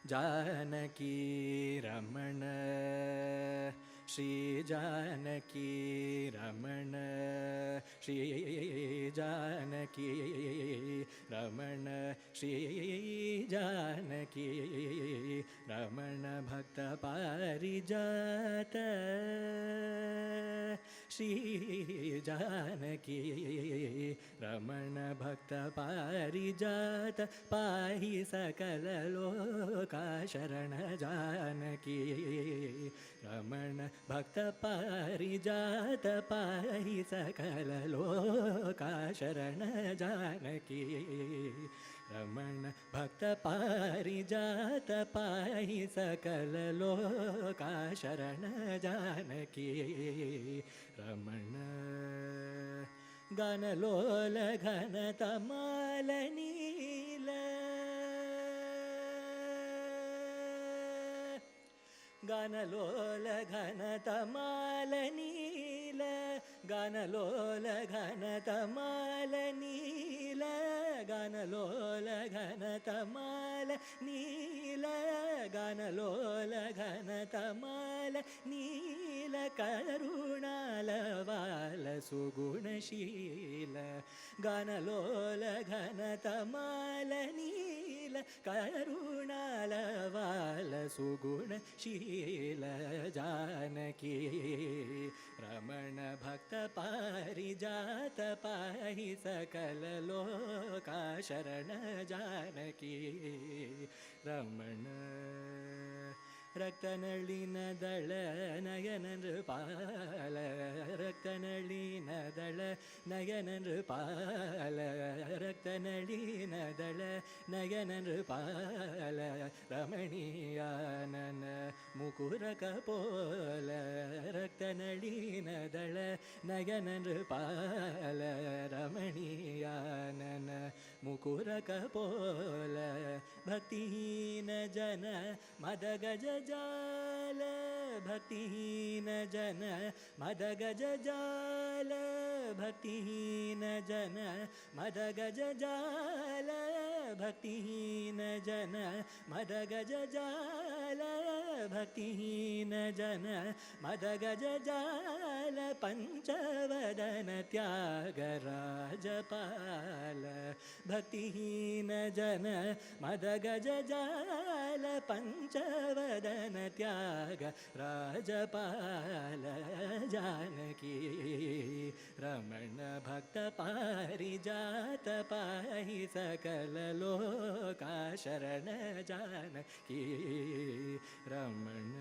जानकी रमण श्री जानकी रमण श्री जानकी रमण श्री जानकी रमण भक्त पारिजात श्री जानकी रमण भक्त पारिजात पाहि सकल लोका शरण जानकी रमण भक्त पारिजात पाहि सकल लोका शरण जानकी रमण भक्त पारिजात पाहि सकल लोका शरण जानकी रमण गानलोल घन तमाल नील गानलोल घन तमाल नील गानलोल घन तमाल नील गानलोल घन तमाल नील गानलोल घन तमाल नील करुणालवाल सुगुणशील गानलोल घन तमाल नील करुणालवाल सुगुणशील जानकी रमण भक्त पारिजात पाहि सकल लोका शरण जानकी रमण रक्तनलिन दळ नयन नृपाल रक्तनलिन दळ नयन नृपाल रक्तनलिन दळ नयन नृपाल रमणीयानन मुकुर कपोल रक्तनलिन दळ नयन नृपाल रमणीयानन मुकुर कपोल भक्तिहीन जन मद गज जाल भक्तिहीन जन मद गज जाल भक्तिहीन जन मद गज जाल भक्तिहीन जन मद गज जाल भक्तिहीन जन मद गज जाल पंचवदन त्यागराजपाल भक्तिहीन जन मद गज जाल पंचवदन त्याग राजपाल जानकी रमण भक्त पारिजात पाहि सकल लोका शरण जानकी रमण